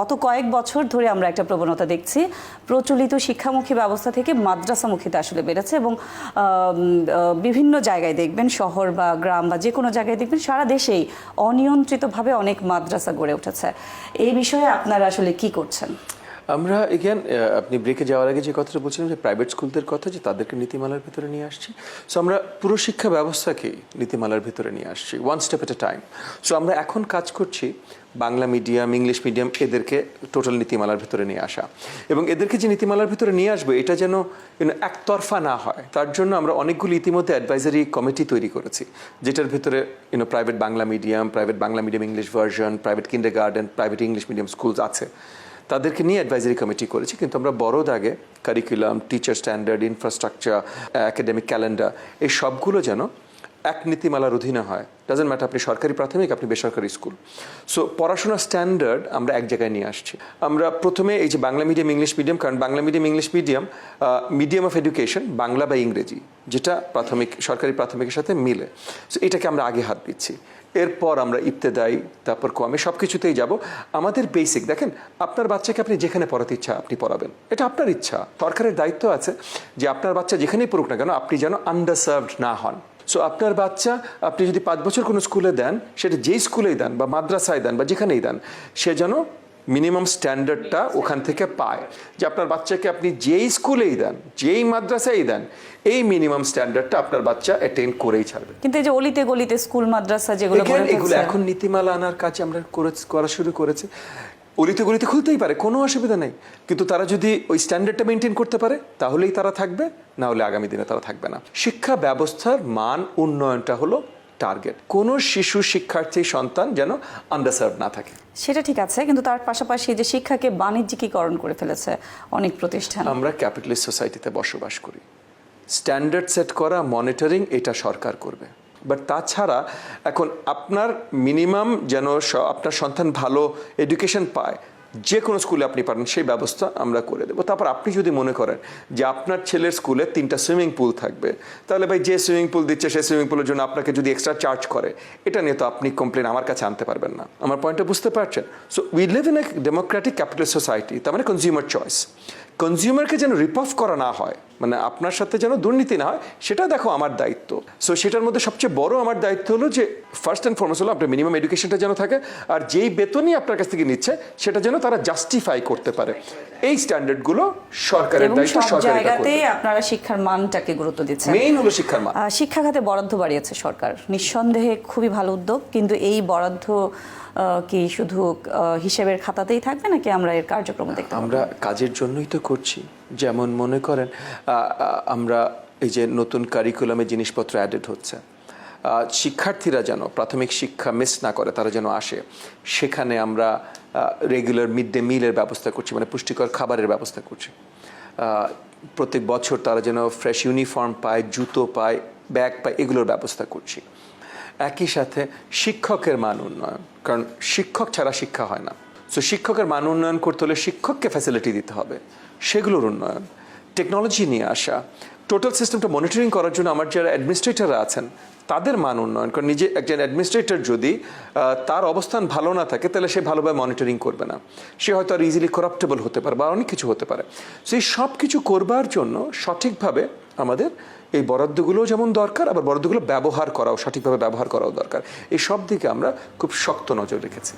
গত কয়েক বছর ধরে আমরা একটা প্রবণতা দেখছি, প্রচলিত শিক্ষামুখী ব্যবস্থা থেকে মাদ্রাসামুখীতে আসলে বেড়েছে এবং বিভিন্ন জায়গায় দেখবেন, শহর বা গ্রাম বা যে কোনো জায়গায় দেখবেন, সারা দেশেই অনিয়ন্ত্রিতভাবে অনেক মাদ্রাসা গড়ে উঠেছে। এই বিষয়ে আপনারা আসলে কি করছেন? আমরা এগেন আপনি ব্রেকে যাওয়ার আগে যে কথাটা বলছিলাম যে প্রাইভেট স্কুলদের কথা, যে তাদেরকে নীতিমালার ভিতরে নিয়ে আসছি। সো আমরা পুরো শিক্ষা ব্যবস্থাকেই নীতিমালার ভিতরে নিয়ে আসছি, ওয়ান স্টেপ এট এ টাইম। সো আমরা এখন কাজ করছি বাংলা মিডিয়াম, ইংলিশ মিডিয়াম, এদেরকে টোটাল নীতিমালার ভিতরে নিয়ে আসা, এবং এদেরকে যে নীতিমালার ভিতরে নিয়ে আসবে এটা যেন একতরফা না হয়, তার জন্য আমরা অনেকগুলি ইতিমধ্যে অ্যাডভাইজারি কমিটি তৈরি করেছি, যেটার ভিতরে private Bangla medium English version, private kindergarten, private English medium schools আছে, তাদেরকে নিয়ে অ্যাডভাইজারি কমিটি করেছি। কিন্তু আমরা বড় দাগে curriculum, teacher standard, infrastructure, academic calendar, এই সবগুলো যেন এক নীতিমালার অধীনে হয়। ডাজেন্ট ম্যাটার আপনি সরকারি প্রাথমিক, আপনি বেসরকারি স্কুল। সো পড়াশোনার স্ট্যান্ডার্ড আমরা এক জায়গায় নিয়ে আসছি। আমরা প্রথমে এই যে বাংলা মিডিয়াম ইংলিশ মিডিয়াম, কারণ Bangla medium English medium medium of education Bangla বা ইংরেজি, যেটা সরকারি প্রাথমিকের সাথে মিলে, সো এটাকে আমরা আগে হাত দিচ্ছি। এরপর আমরা ইবতেদায়ী, তারপর কমে, সব কিছুতেই যাব। আমাদের বেসিক দেখেন, আপনার বাচ্চাকে আপনি যেখানে পড়াতে ইচ্ছা আপনি পড়াবেন, এটা আপনার ইচ্ছা। সরকারের দায়িত্ব আছে যে আপনার বাচ্চা যেখানেই পড়ুক না কেন আপনি যেন আন্ডারসার্ভড না হন। সো আপনার বাচ্চা আপনি যদি 5 বছর কোনো স্কুলে দেন, সেটা যেই স্কুলেই দেন বা মাদ্রাসায় দেন বা যেখানেই দেন, সে যেন মিনিমাম স্ট্যান্ডার্ডটা ওখান থেকে পায়। যে আপনার বাচ্চাকে আপনি যেই স্কুলেই দেন, যেই মাদ্রাসায় দেন, এই মিনিমাম স্ট্যান্ডার্ডটা আপনার বাচ্চা অ্যাটেন্ড করেই ছাড়বে। কিন্তু এই যে অলিতে গলিতে স্কুল মাদ্রাসা যেগুলো এগুলো এখন নীতিমালা আনার কাজ আমরা করা শুরু করেছি। অলিতে গলিতে খুলতেই পারে, কোনো অসুবিধা নেই, কিন্তু তারা যদি ওই স্ট্যান্ডার্ডটা মেনটেন করতে পারে তাহলেই তারা থাকবে, না হলে আগামী দিনে তারা থাকবে না। শিক্ষা ব্যবস্থার মান উন্নয়নটা হলো টার্গেট। কোনো শিশু, শিক্ষার্থী, সন্তান যেন আন্ডারসার্ভ না থাকে। সেটা ঠিক আছে, কিন্তু তার পাশাপাশি যে শিক্ষাকে বাণিজ্যিকীকরণ করে ফেলেছে অনেক প্রতিষ্ঠান। আমরা ক্যাপিটালিস্ট সোসাইটিতে বসবাস করি। স্ট্যান্ডার্ড সেট করা, মনিটরিং, এটা সরকার করবে। বাট তাছাড়া এখন আপনার মিনিমাম যেন আপনার সন্তান ভালো এডুকেশন পায়, যে কোনো স্কুলে আপনি পারেন সেই ব্যবস্থা আমরা করে দেবো। তারপর আপনি যদি মনে করেন যে আপনার ছেলের স্কুলে 3টা সুইমিং পুল থাকবে, তাহলে ভাই যে সুইমিং পুল দিচ্ছে সেই সুইমিং পুলের জন্য আপনাকে যদি এক্সট্রা চার্জ করে, এটা নিয়ে তো আপনি কমপ্লেন আমার কাছে আনতে পারবেন না। আমার পয়েন্টটা বুঝতে পারছেন? So we live in a democratic capitalist society, তার মানে কনজিউমার চয়েস। কনজিউমারকে যেন রিপ অফ করা না হয়, মানে আপনার সাথে যেন দুর্নীতি না হয়, সেটা দেখো আমার দায়িত্ব। সো সেটার মধ্যে সবচেয়ে বড় আমার দায়িত্ব হলো যে ফার্স্ট অ্যান্ড ফরমোস্ট হলো আপনার মিনিমাম এডুকেশনটা যেন থাকে, আর যেই বেতনই আপনার কাছ থেকে নিচ্ছে সেটা যেন তারা জাস্টিফাই করতে পারে। এই স্ট্যান্ডার্ডগুলো সরকারের দায়িত্ব। সব জায়গাতেই আপনারা শিক্ষার মানটাকে গুরুত্ব দিচ্ছেন। মেইন হলো শিক্ষার মান। শিক্ষা খাতে বরাদ্দ বাড়িয়েছে সরকার, নিঃসন্দেহে খুবই ভালো উদ্যোগ, কিন্তু এই বরাদ্দ কি শুধু হিসেবের খাতাতেই থাকবে নাকি আমরা এর কার্যক্রম দেখতে? আমরা কাজের জন্যই তো করছি। যেমন মনে করেন আমরা এই যে নতুন কারিকুলামে জিনিসপত্র অ্যাডেড হচ্ছে, শিক্ষার্থীরা যেন প্রাথমিক শিক্ষা মিস না করে, তারা যেন আসে, সেখানে আমরা রেগুলার মিড ডে মিলের ব্যবস্থা করছি, মানে পুষ্টিকর খাবারের ব্যবস্থা করছি। প্রত্যেক বছর তারা যেন ফ্রেশ ইউনিফর্ম পায়, জুতো পায়, ব্যাগ পায়, এগুলোর ব্যবস্থা করছি। একই সাথে শিক্ষকের মান উন্নয়ন, কারণ শিক্ষক ছাড়া শিক্ষা হয় না। সো শিক্ষকের মান উন্নয়ন করতে হলে শিক্ষককে ফ্যাসিলিটি দিতে হবে, সেগুলোর উন্নয়ন, টেকনোলজি নিয়ে আসা, টোটাল সিস্টেমটা মনিটরিং করার জন্য আমার যারা অ্যাডমিনিস্ট্রেটররা আছেন তাদের মান উন্নয়ন। কারণ নিজে একজন অ্যাডমিনিস্ট্রেটর যদি তার অবস্থান ভালো না থাকে, তাহলে সে ভালোভাবে মনিটরিং করবে না, সে হয়তো আর ইজিলি করাপ্টেবল হতে পারে বা অনেক কিছু হতে পারে। সো এই সব কিছু করবার জন্য সঠিকভাবে আমাদের এই বরাদ্দগুলোও যেমন দরকার, আবার বরাদ্দগুলো ব্যবহার করাও, সঠিকভাবে ব্যবহার করাও দরকার। এই সব দিকে আমরা খুব শক্ত নজর রেখেছি।